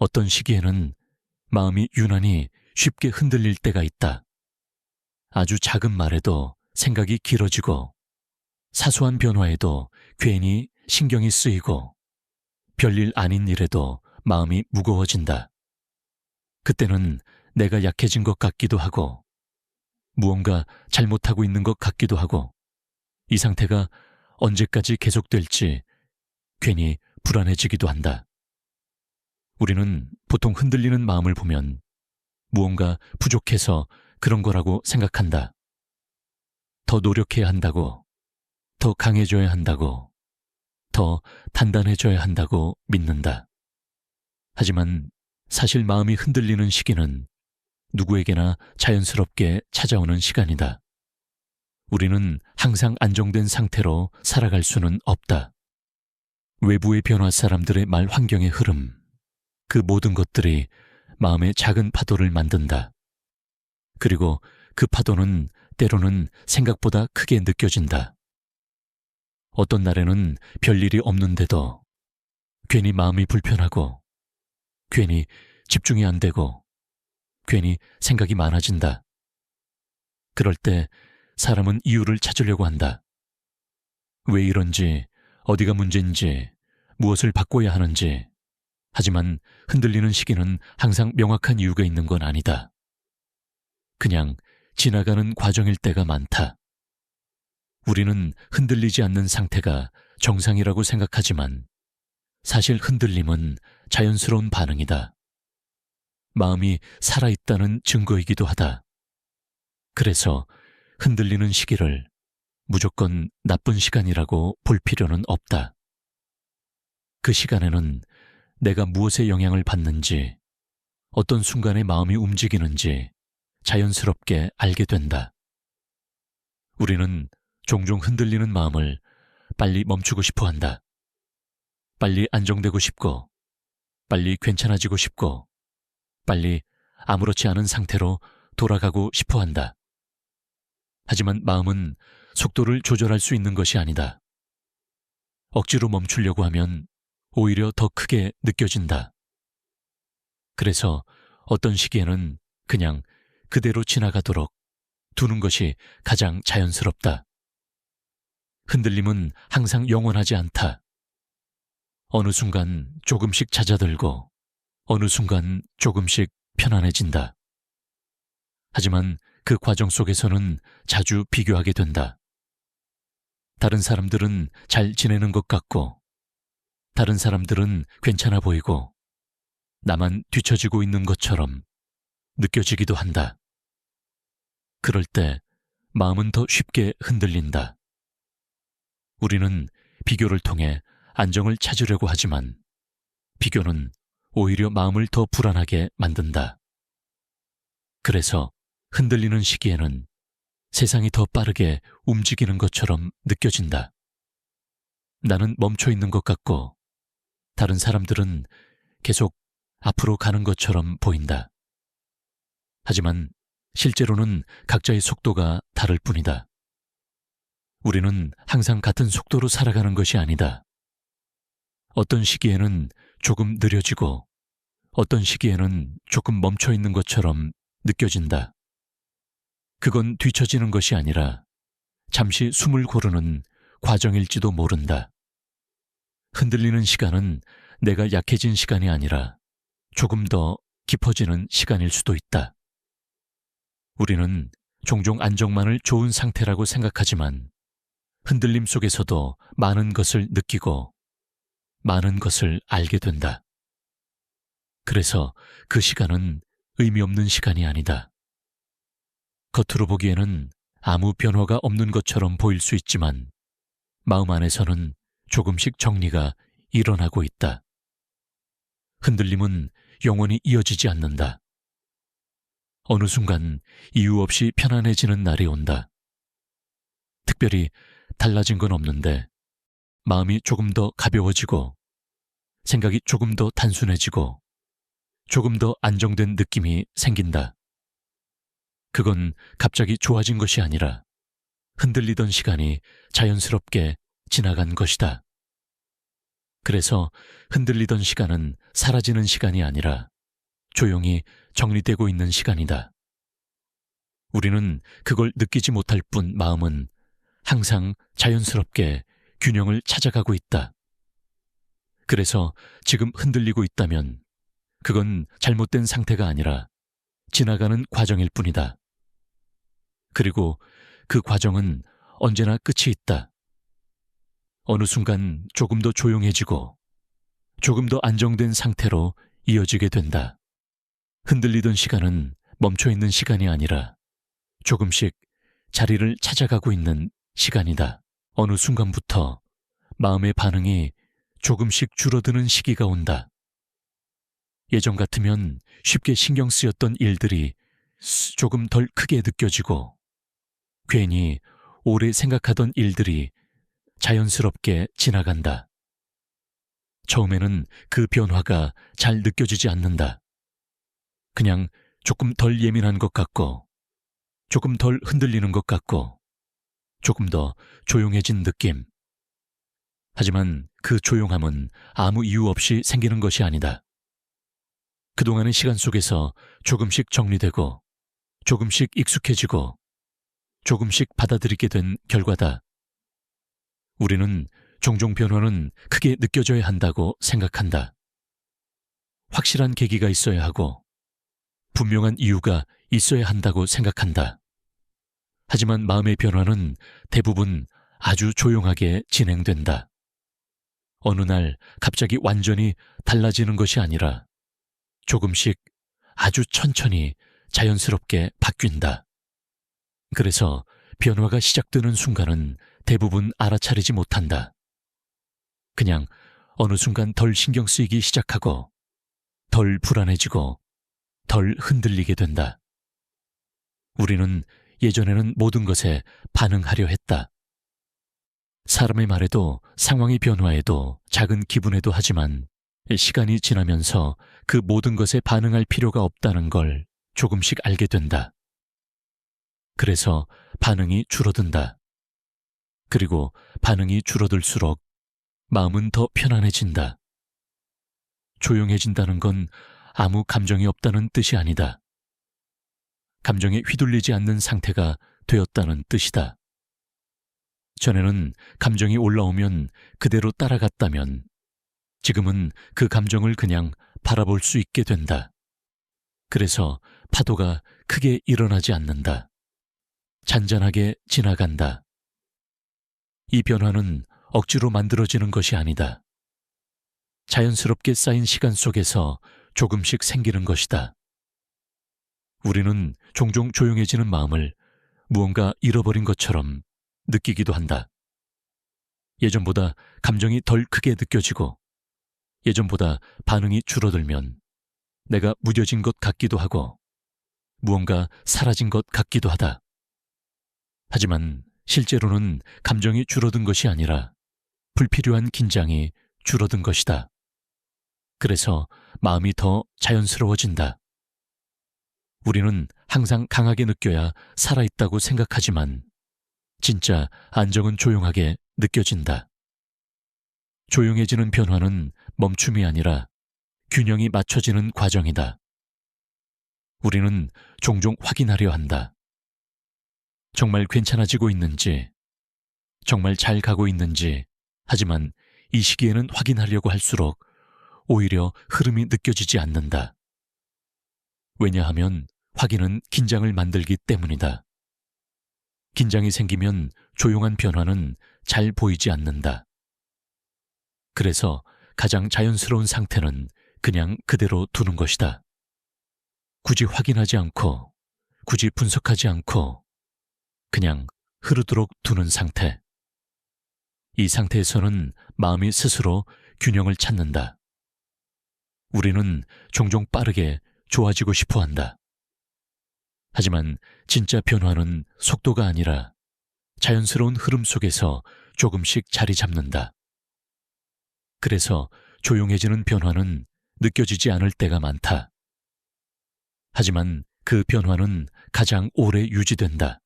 어떤 시기에는 마음이 유난히 쉽게 흔들릴 때가 있다. 아주 작은 말에도 생각이 길어지고 사소한 변화에도 괜히 신경이 쓰이고 별일 아닌 일에도 마음이 무거워진다. 그때는 내가 약해진 것 같기도 하고 무언가 잘못하고 있는 것 같기도 하고 이 상태가 언제까지 계속될지 괜히 불안해지기도 한다. 우리는 보통 흔들리는 마음을 보면 무언가 부족해서 그런 거라고 생각한다. 더 노력해야 한다고, 더 강해져야 한다고, 더 단단해져야 한다고 믿는다. 하지만 사실 마음이 흔들리는 시기는 누구에게나 자연스럽게 찾아오는 시간이다. 우리는 항상 안정된 상태로 살아갈 수는 없다. 외부의 변화, 사람들의 말, 환경의 흐름, 그 모든 것들이 마음의 작은 파도를 만든다. 그리고 그 파도는 때로는 생각보다 크게 느껴진다. 어떤 날에는 별일이 없는데도 괜히 마음이 불편하고 괜히 집중이 안 되고 괜히 생각이 많아진다. 그럴 때 사람은 이유를 찾으려고 한다. 왜 이런지, 어디가 문제인지, 무엇을 바꿔야 하는지. 하지만 흔들리는 시기는 항상 명확한 이유가 있는 건 아니다. 그냥 지나가는 과정일 때가 많다. 우리는 흔들리지 않는 상태가 정상이라고 생각하지만 사실 흔들림은 자연스러운 반응이다. 마음이 살아있다는 증거이기도 하다. 그래서 흔들리는 시기를 무조건 나쁜 시간이라고 볼 필요는 없다. 그 시간에는 내가 무엇에 영향을 받는지, 어떤 순간에 마음이 움직이는지 자연스럽게 알게 된다. 우리는 종종 흔들리는 마음을 빨리 멈추고 싶어 한다. 빨리 안정되고 싶고, 빨리 괜찮아지고 싶고, 빨리 아무렇지 않은 상태로 돌아가고 싶어 한다. 하지만 마음은 속도를 조절할 수 있는 것이 아니다. 억지로 멈추려고 하면 오히려 더 크게 느껴진다. 그래서 어떤 시기에는 그냥 그대로 지나가도록 두는 것이 가장 자연스럽다. 흔들림은 항상 영원하지 않다. 어느 순간 조금씩 잦아들고 어느 순간 조금씩 편안해진다. 하지만 그 과정 속에서는 자주 비교하게 된다. 다른 사람들은 잘 지내는 것 같고 다른 사람들은 괜찮아 보이고 나만 뒤처지고 있는 것처럼 느껴지기도 한다. 그럴 때 마음은 더 쉽게 흔들린다. 우리는 비교를 통해 안정을 찾으려고 하지만 비교는 오히려 마음을 더 불안하게 만든다. 그래서 흔들리는 시기에는 세상이 더 빠르게 움직이는 것처럼 느껴진다. 나는 멈춰 있는 것 같고 다른 사람들은 계속 앞으로 가는 것처럼 보인다. 하지만 실제로는 각자의 속도가 다를 뿐이다. 우리는 항상 같은 속도로 살아가는 것이 아니다. 어떤 시기에는 조금 느려지고 어떤 시기에는 조금 멈춰 있는 것처럼 느껴진다. 그건 뒤처지는 것이 아니라 잠시 숨을 고르는 과정일지도 모른다. 흔들리는 시간은 내가 약해진 시간이 아니라 조금 더 깊어지는 시간일 수도 있다. 우리는 종종 안정만을 좋은 상태라고 생각하지만 흔들림 속에서도 많은 것을 느끼고 많은 것을 알게 된다. 그래서 그 시간은 의미 없는 시간이 아니다. 겉으로 보기에는 아무 변화가 없는 것처럼 보일 수 있지만 마음 안에서는 조금씩 정리가 일어나고 있다. 흔들림은 영원히 이어지지 않는다. 어느 순간 이유 없이 편안해지는 날이 온다. 특별히 달라진 건 없는데 마음이 조금 더 가벼워지고 생각이 조금 더 단순해지고 조금 더 안정된 느낌이 생긴다. 그건 갑자기 좋아진 것이 아니라 흔들리던 시간이 자연스럽게 지나간 것이다. 그래서 흔들리던 시간은 사라지는 시간이 아니라 조용히 정리되고 있는 시간이다. 우리는 그걸 느끼지 못할 뿐 마음은 항상 자연스럽게 균형을 찾아가고 있다. 그래서 지금 흔들리고 있다면 그건 잘못된 상태가 아니라 지나가는 과정일 뿐이다. 그리고 그 과정은 언제나 끝이 있다. 어느 순간 조금 더 조용해지고 조금 더 안정된 상태로 이어지게 된다. 흔들리던 시간은 멈춰 있는 시간이 아니라 조금씩 자리를 찾아가고 있는 시간이다. 어느 순간부터 마음의 반응이 조금씩 줄어드는 시기가 온다. 예전 같으면 쉽게 신경 쓰였던 일들이 조금 덜 크게 느껴지고 괜히 오래 생각하던 일들이 자연스럽게 지나간다. 처음에는 그 변화가 잘 느껴지지 않는다. 그냥 조금 덜 예민한 것 같고 조금 덜 흔들리는 것 같고 조금 더 조용해진 느낌. 하지만 그 조용함은 아무 이유 없이 생기는 것이 아니다. 그동안의 시간 속에서 조금씩 정리되고 조금씩 익숙해지고 조금씩 받아들이게 된 결과다. 우리는 종종 변화는 크게 느껴져야 한다고 생각한다. 확실한 계기가 있어야 하고 분명한 이유가 있어야 한다고 생각한다. 하지만 마음의 변화는 대부분 아주 조용하게 진행된다. 어느 날 갑자기 완전히 달라지는 것이 아니라 조금씩 아주 천천히 자연스럽게 바뀐다. 그래서 변화가 시작되는 순간은 대부분 알아차리지 못한다. 그냥 어느 순간 덜 신경 쓰이기 시작하고 덜 불안해지고 덜 흔들리게 된다. 우리는 예전에는 모든 것에 반응하려 했다. 사람의 말에도 상황의 변화에도 작은 기분에도 하지만 시간이 지나면서 그 모든 것에 반응할 필요가 없다는 걸 조금씩 알게 된다. 그래서 반응이 줄어든다. 그리고 반응이 줄어들수록 마음은 더 편안해진다. 조용해진다는 건 아무 감정이 없다는 뜻이 아니다. 감정에 휘둘리지 않는 상태가 되었다는 뜻이다. 전에는 감정이 올라오면 그대로 따라갔다면 지금은 그 감정을 그냥 바라볼 수 있게 된다. 그래서 파도가 크게 일어나지 않는다. 잔잔하게 지나간다. 이 변화는 억지로 만들어지는 것이 아니다. 자연스럽게 쌓인 시간 속에서 조금씩 생기는 것이다. 우리는 종종 조용해지는 마음을 무언가 잃어버린 것처럼 느끼기도 한다. 예전보다 감정이 덜 크게 느껴지고 예전보다 반응이 줄어들면 내가 무뎌진 것 같기도 하고 무언가 사라진 것 같기도 하다. 하지만 실제로는 감정이 줄어든 것이 아니라 불필요한 긴장이 줄어든 것이다. 그래서 마음이 더 자연스러워진다. 우리는 항상 강하게 느껴야 살아있다고 생각하지만 진짜 안정은 조용하게 느껴진다. 조용해지는 변화는 멈춤이 아니라 균형이 맞춰지는 과정이다. 우리는 종종 확인하려 한다. 정말 괜찮아지고 있는지, 정말 잘 가고 있는지, 하지만 이 시기에는 확인하려고 할수록 오히려 흐름이 느껴지지 않는다. 왜냐하면 확인은 긴장을 만들기 때문이다. 긴장이 생기면 조용한 변화는 잘 보이지 않는다. 그래서 가장 자연스러운 상태는 그냥 그대로 두는 것이다. 굳이 확인하지 않고, 굳이 분석하지 않고, 그냥 흐르도록 두는 상태. 이 상태에서는 마음이 스스로 균형을 찾는다. 우리는 종종 빠르게 좋아지고 싶어 한다. 하지만 진짜 변화는 속도가 아니라 자연스러운 흐름 속에서 조금씩 자리 잡는다. 그래서 조용해지는 변화는 느껴지지 않을 때가 많다. 하지만 그 변화는 가장 오래 유지된다.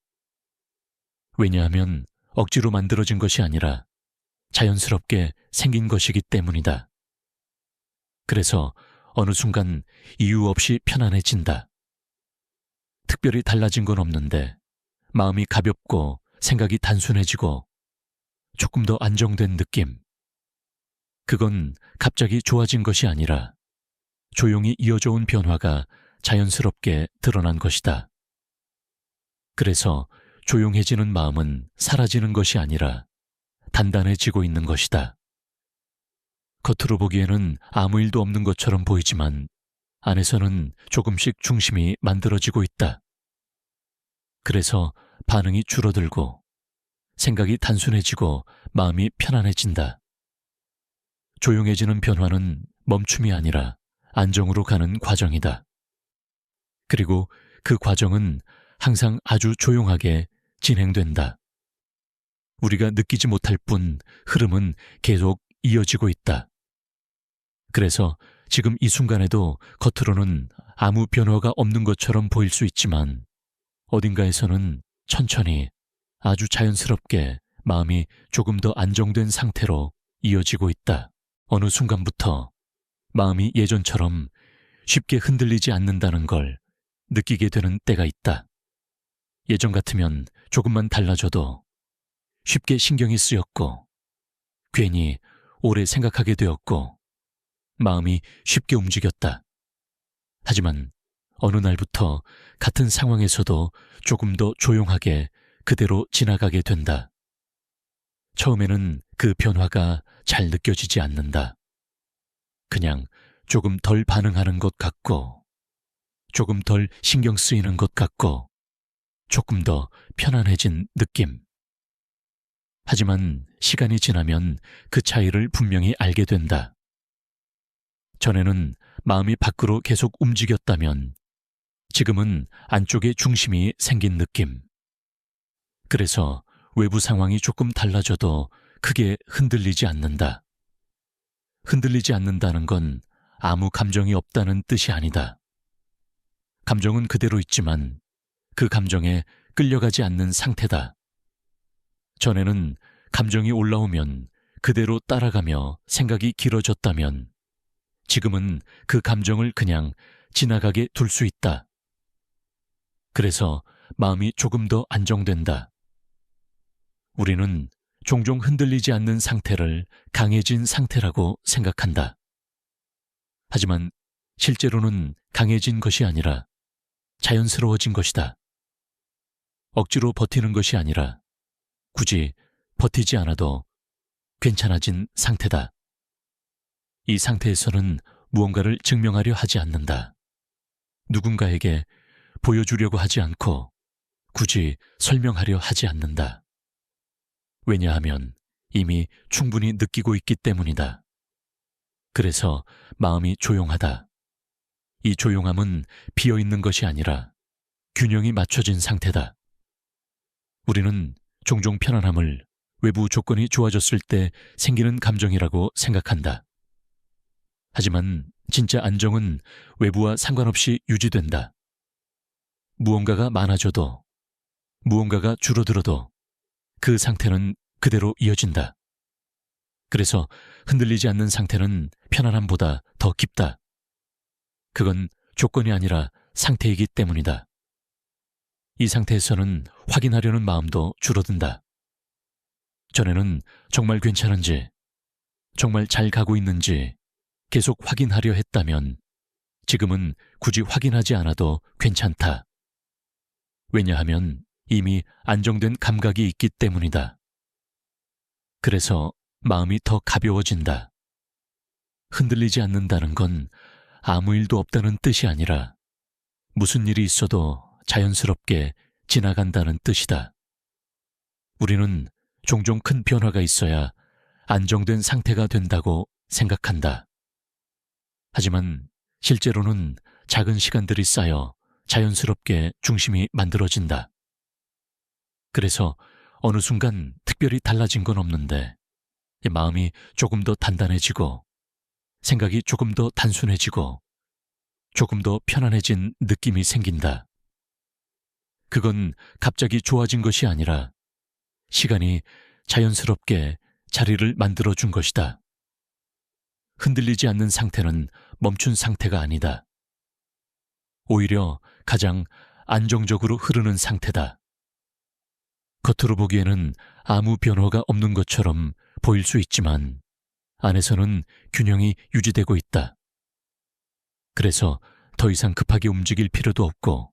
왜냐하면 억지로 만들어진 것이 아니라 자연스럽게 생긴 것이기 때문이다. 그래서 어느 순간 이유 없이 편안해진다. 특별히 달라진 건 없는데 마음이 가볍고 생각이 단순해지고 조금 더 안정된 느낌. 그건 갑자기 좋아진 것이 아니라 조용히 이어져 온 변화가 자연스럽게 드러난 것이다. 그래서 조용해지는 마음은 사라지는 것이 아니라 단단해지고 있는 것이다. 겉으로 보기에는 아무 일도 없는 것처럼 보이지만 안에서는 조금씩 중심이 만들어지고 있다. 그래서 반응이 줄어들고 생각이 단순해지고 마음이 편안해진다. 조용해지는 변화는 멈춤이 아니라 안정으로 가는 과정이다. 그리고 그 과정은 항상 아주 조용하게 진행된다. 우리가 느끼지 못할 뿐 흐름은 계속 이어지고 있다. 그래서 지금 이 순간에도 겉으로는 아무 변화가 없는 것처럼 보일 수 있지만 어딘가에서는 천천히 아주 자연스럽게 마음이 조금 더 안정된 상태로 이어지고 있다. 어느 순간부터 마음이 예전처럼 쉽게 흔들리지 않는다는 걸 느끼게 되는 때가 있다. 예전 같으면 조금만 달라져도 쉽게 신경이 쓰였고 괜히 오래 생각하게 되었고 마음이 쉽게 움직였다. 하지만 어느 날부터 같은 상황에서도 조금 더 조용하게 그대로 지나가게 된다. 처음에는 그 변화가 잘 느껴지지 않는다. 그냥 조금 덜 반응하는 것 같고, 조금 덜 신경 쓰이는 것 같고, 조금 더 편안해진 느낌. 하지만 시간이 지나면 그 차이를 분명히 알게 된다. 전에는 마음이 밖으로 계속 움직였다면 지금은 안쪽에 중심이 생긴 느낌. 그래서 외부 상황이 조금 달라져도 크게 흔들리지 않는다. 흔들리지 않는다는 건 아무 감정이 없다는 뜻이 아니다. 감정은 그대로 있지만 그 감정에 끌려가지 않는 상태다. 전에는 감정이 올라오면 그대로 따라가며 생각이 길어졌다면 지금은 그 감정을 그냥 지나가게 둘 수 있다. 그래서 마음이 조금 더 안정된다. 우리는 종종 흔들리지 않는 상태를 강해진 상태라고 생각한다. 하지만 실제로는 강해진 것이 아니라 자연스러워진 것이다. 억지로 버티는 것이 아니라 굳이 버티지 않아도 괜찮아진 상태다. 이 상태에서는 무언가를 증명하려 하지 않는다. 누군가에게 보여주려고 하지 않고 굳이 설명하려 하지 않는다. 왜냐하면 이미 충분히 느끼고 있기 때문이다. 그래서 마음이 조용하다. 이 조용함은 비어있는 것이 아니라 균형이 맞춰진 상태다. 우리는 종종 편안함을 외부 조건이 좋아졌을 때 생기는 감정이라고 생각한다. 하지만 진짜 안정은 외부와 상관없이 유지된다. 무언가가 많아져도, 무언가가 줄어들어도 그 상태는 그대로 이어진다. 그래서 흔들리지 않는 상태는 편안함보다 더 깊다. 그건 조건이 아니라 상태이기 때문이다. 이 상태에서는 확인하려는 마음도 줄어든다. 전에는 정말 괜찮은지, 정말 잘 가고 있는지 계속 확인하려 했다면 지금은 굳이 확인하지 않아도 괜찮다. 왜냐하면 이미 안정된 감각이 있기 때문이다. 그래서 마음이 더 가벼워진다. 흔들리지 않는다는 건 아무 일도 없다는 뜻이 아니라 무슨 일이 있어도 자연스럽게 지나간다는 뜻이다. 우리는 종종 큰 변화가 있어야 안정된 상태가 된다고 생각한다. 하지만 실제로는 작은 시간들이 쌓여 자연스럽게 중심이 만들어진다. 그래서 어느 순간 특별히 달라진 건 없는데 마음이 조금 더 단단해지고 생각이 조금 더 단순해지고 조금 더 편안해진 느낌이 생긴다. 그건 갑자기 좋아진 것이 아니라 시간이 자연스럽게 자리를 만들어준 것이다. 흔들리지 않는 상태는 멈춘 상태가 아니다. 오히려 가장 안정적으로 흐르는 상태다. 겉으로 보기에는 아무 변화가 없는 것처럼 보일 수 있지만 안에서는 균형이 유지되고 있다. 그래서 더 이상 급하게 움직일 필요도 없고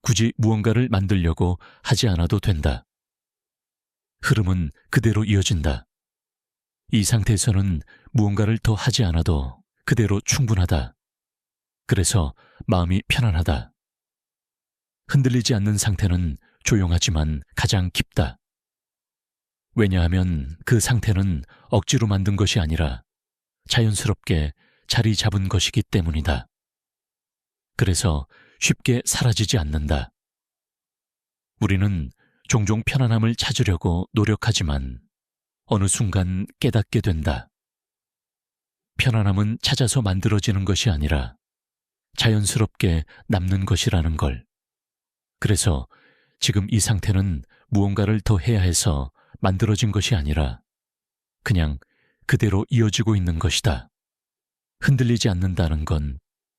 굳이 무언가를 만들려고 하지 않아도 된다. 흐름은 그대로 이어진다. 이 상태에서는 무언가를 더 하지 않아도 그대로 충분하다. 그래서 마음이 편안하다. 흔들리지 않는 상태는 조용하지만 가장 깊다. 왜냐하면 그 상태는 억지로 만든 것이 아니라 자연스럽게 자리 잡은 것이기 때문이다. 그래서 쉽게 사라지지 않는다. 우리는 종종 편안함을 찾으려고 노력하지만 어느 순간 깨닫게 된다. 편안함은 찾아서 만들어지는 것이 아니라 자연스럽게 남는 것이라는 걸. 그래서 지금 이 상태는 무언가를 더 해야 해서 만들어진 것이 아니라 그냥 그대로 이어지고 있는 것이다. 흔들리지 않는다는 건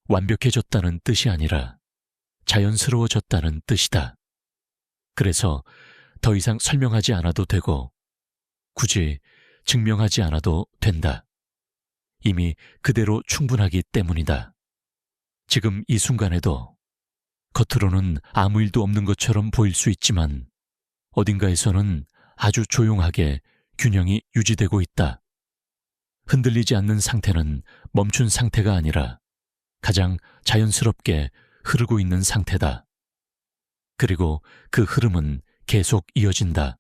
완벽해졌다는 뜻이 아니라 자연스러워졌다는 뜻이다. 그래서 더 이상 설명하지 않아도 되고 굳이 증명하지 않아도 된다. 이미 그대로 충분하기 때문이다. 지금 이 순간에도 겉으로는 아무 일도 없는 것처럼 보일 수 있지만 어딘가에서는 아주 조용하게 균형이 유지되고 있다. 흔들리지 않는 상태는 멈춘 상태가 아니라 가장 자연스럽게 흐르고 있는 상태다. 그리고 그 흐름은 계속 이어진다.